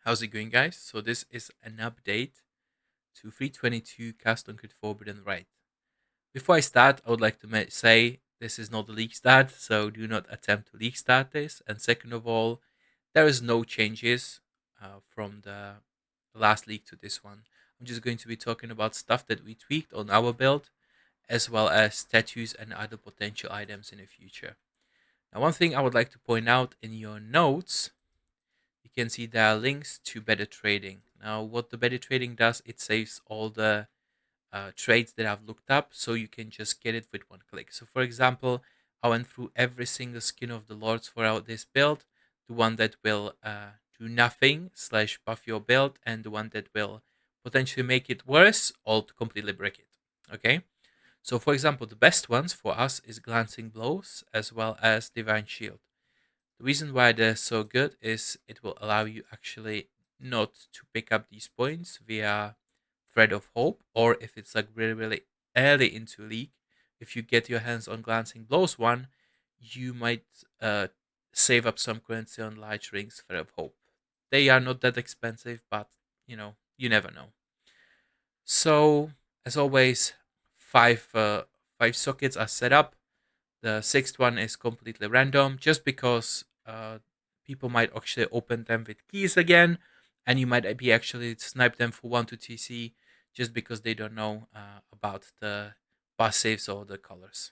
How's it going, guys? So this is an update to 322 Custom Crit Forbidden Rite. Before I start, I would like to say this is not a leak start, so do not attempt to leak start this. And second of all, there is no changes from the last leak to this one. I'm just going to be talking about stuff that we tweaked on our build, as well as tattoos and other potential items in the future. Now, one thing I would like to point out in your notes, you can see there are links to better trading. Now, what the better trading does, it saves all the trades that I've looked up, so you can just get it with one click. So, for example, I went through every single skin of the lords for this build, the one that will do nothing slash buff your build, and the one that will potentially make it worse or to completely break it. Okay. So, for example, the best ones for us is glancing blows as well as divine shield. The reason why they're so good is it will allow you actually not to pick up these points via thread of hope, or if it's like really, really early into league, if you get your hands on glancing blows one, you might save up some currency on light rings thread of hope. They are not that expensive, but you never know. So as always, five sockets are set up. The sixth one is completely random, just because people might actually open them with keys again, and you might be actually snipe them for 1 to TC just because they don't know about the passives or the colors.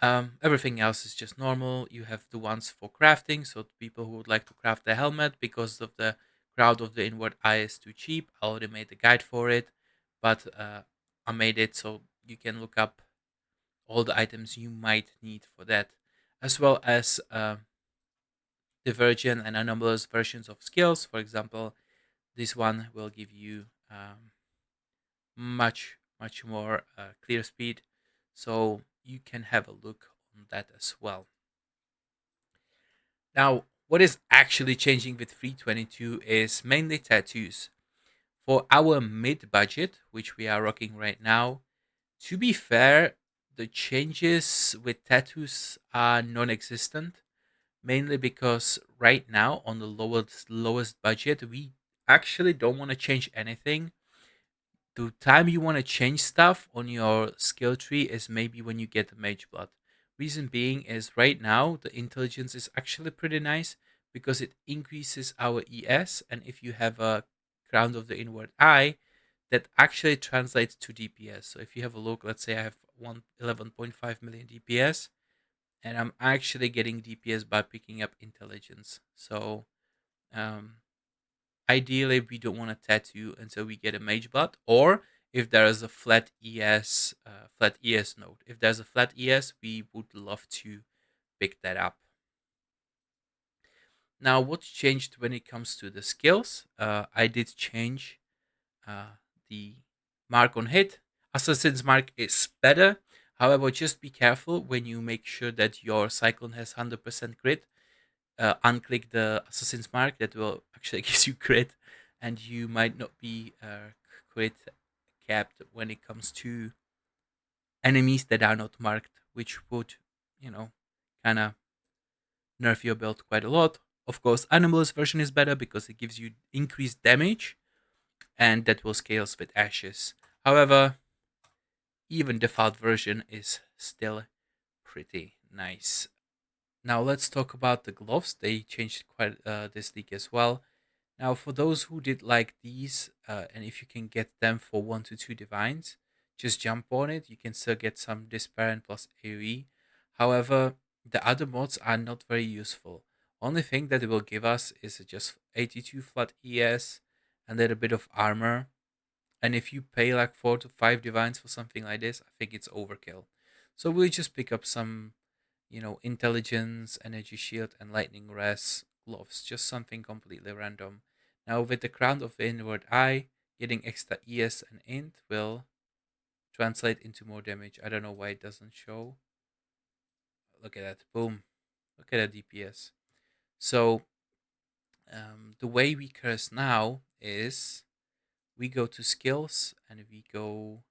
Everything else is just normal. You have the ones for crafting, so people who would like to craft the helmet because of the crowd of the inward eye is too cheap. I already made the guide for it, but I made it so you can look up all the items you might need for that, as well as divergent and anomalous versions of skills. For example, this one will give you much more clear speed, so you can have a look on that as well. Now, what is actually changing with 322 is mainly tattoos. For our mid budget, which we are rocking right now, to be fair, the changes with tattoos are non existent, mainly because right now on the lowest budget, we actually don't want to change anything. The time you want to change stuff on your skill tree is maybe when you get the mage blood. Reason being is right now the intelligence is actually pretty nice because it increases our ES, and if you have a crown of the inward eye, that actually translates to DPS. So if you have a look, let's say I have 11.5 million DPS, and I'm actually getting DPS by picking up intelligence. So um, ideally, we don't want to tattoo until we get a mage blood, or if there is a flat ES node. If there's a flat ES, we would love to pick that up. Now, what changed when it comes to the skills? I did change the mark on hit. Assassin's mark is better. However, just be careful when you make sure that your cyclone has 100% crit. Unclick the assassin's mark, that will actually gives you crit, and you might not be crit capped when it comes to enemies that are not marked, which would you know kind of nerf your build quite a lot. Of course, animalist version is better because it gives you increased damage, and that will scales with ashes. However, even default version is still pretty nice. Now let's talk about the gloves. They changed quite this league as well. Now, for those who did like these, and if you can get them for 1 to 2 divines, just jump on it. You can still get some Despair and plus AoE. However, the other mods are not very useful. Only thing that it will give us is just 82 flat ES and a little bit of armor. And if you pay like 4 to 5 divines for something like this, I think it's overkill. So we'll just pick up some, intelligence, energy shield, and lightning res gloves. Just something completely random. Now with the crown of the inward eye, getting extra ES and int will translate into more damage. I don't know why it doesn't show. Look at that. Boom. Look at that DPS. So the way we curse now is we go to skills and we go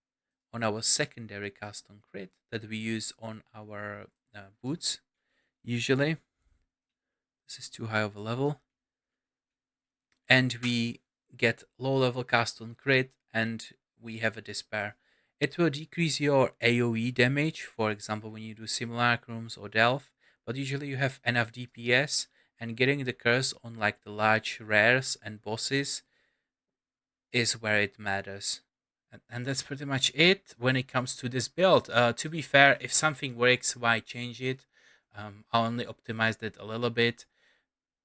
on our secondary custom crit that we use on our boots. Usually, this is too high of a level. and we get low level cast on crit, and we have a despair. It will decrease your AoE damage, for example, when you do simulacrums or delve, but usually you have enough DPS, and getting the curse on like the large rares and bosses is where it matters. And that's pretty much it when it comes to this build. To be fair, if something works, why change it? I only optimized it a little bit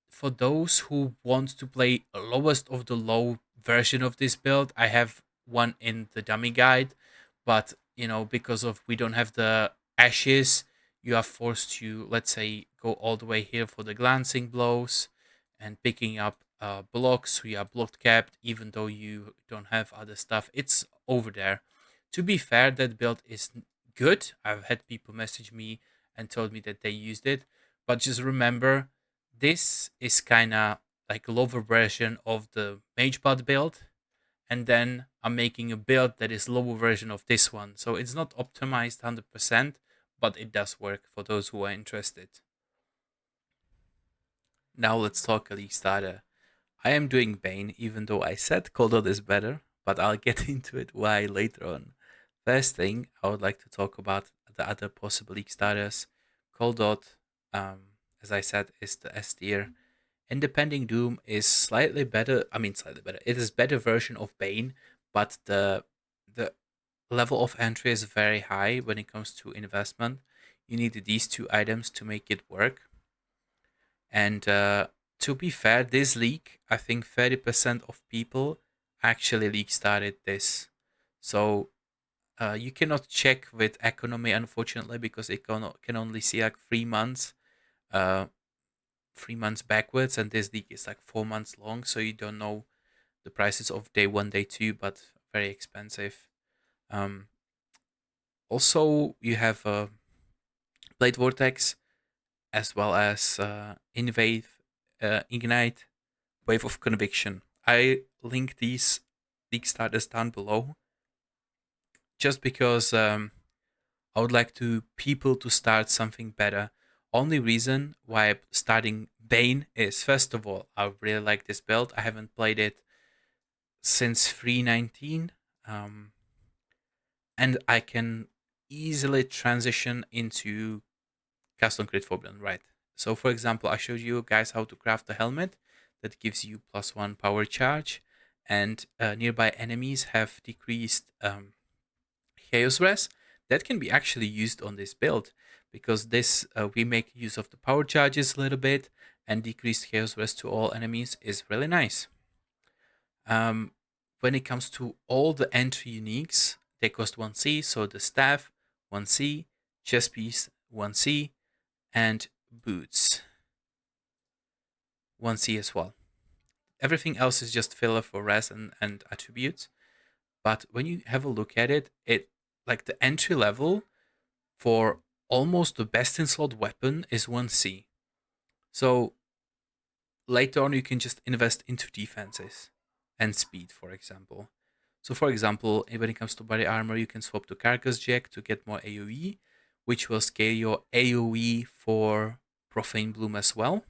for those who want to play a lowest of the low version of this build. I have one in the dummy guide, but because of we don't have the ashes, you are forced to, let's say, go all the way here for the glancing blows and picking up blocks. We are blocked capped, even though you don't have other stuff. It's over there. To be fair, that build is good. I've had people message me and told me that they used it, but just remember, this is kind of like a lower version of the Magebot build, and then I'm making a build that is lower version of this one. So it's not optimized 100%, but it does work for those who are interested. Now let's talk Elite Starter. I am doing Bane, even though I said Coldot is better, but I'll get into it why later on. First thing, I would like to talk about the other possible League starters. Coldot, as I said, is the S tier. Independing Doom is slightly better. I mean, slightly better. It is better version of Bane, but the level of entry is very high when it comes to investment. You need these two items to make it work. And to be fair, this league, I think 30% of people actually league started this. So you cannot check with economy, unfortunately, because it can only see like 3 months. 3 months backwards, and this league is like 4 months long, so you don't know the prices of day one, day two, but very expensive. Um, Also, you have Blade Vortex as well as Invade, Ignite, Wave of Conviction. I link these league starters down below just because I would like to people to start something better. Only reason why I'm starting Bane is, first of all, I really like this build. I haven't played it since 319, um, and I can easily transition into custom crit forbidden, right? So, for example, I showed you guys how to craft a helmet that gives you +1 power charge, and nearby enemies have decreased Chaos Res. That can be actually used on this build because this we make use of the power charges a little bit, and decreased Chaos Res to all enemies is really nice. Um, when it comes to all the entry uniques, they cost 1C. So the staff 1C, chest piece 1C, and boots 1C as well. Everything else is just filler for res and attributes. But when you have a look at it, like the entry level for almost the best in slot weapon is 1C. So later on, you can just invest into defenses and speed, for example. So, for example, when it comes to body armor, you can swap to Carcass Jack to get more AoE, which will scale your AoE for Profane Bloom as well.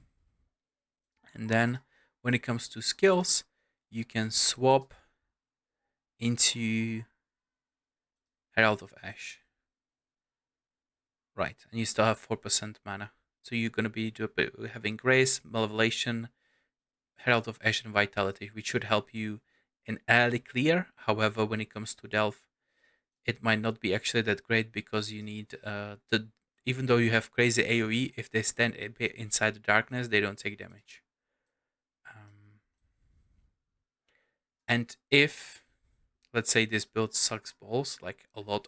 And then when it comes to skills, you can swap into Herald of Ash. Right, and you still have 4% mana. So you're going to be having Grace, Malevolation, Herald of Ash, and Vitality, which should help you in early clear. However, when it comes to Delve, it might not be actually that great because you need the even though you have crazy AoE, if they stand inside the darkness, they don't take damage. And if, let's say, this build sucks balls, like a lot,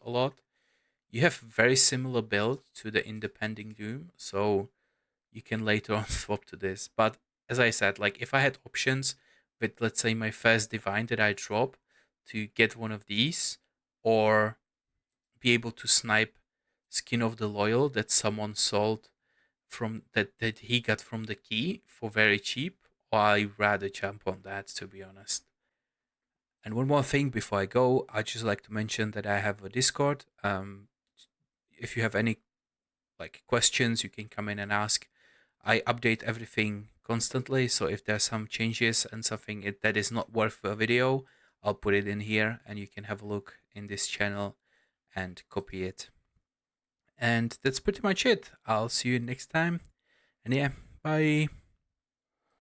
you have very similar build to the Independing Doom, so you can later on swap to this. But as I said, like if I had options with, let's say, my first divine that I drop to get one of these, or be able to snipe Skin of the Loyal that someone sold from that he got from the key for very cheap, I rather jump on that, to be honest. And one more thing before I go, I'd just like to mention that I have a Discord. If you have any like questions, you can come in and ask. I update everything constantly. So if there's some changes and something that is not worth a video, I'll put it in here and you can have a look in this channel and copy it. And that's pretty much it. I'll see you next time. And yeah, bye.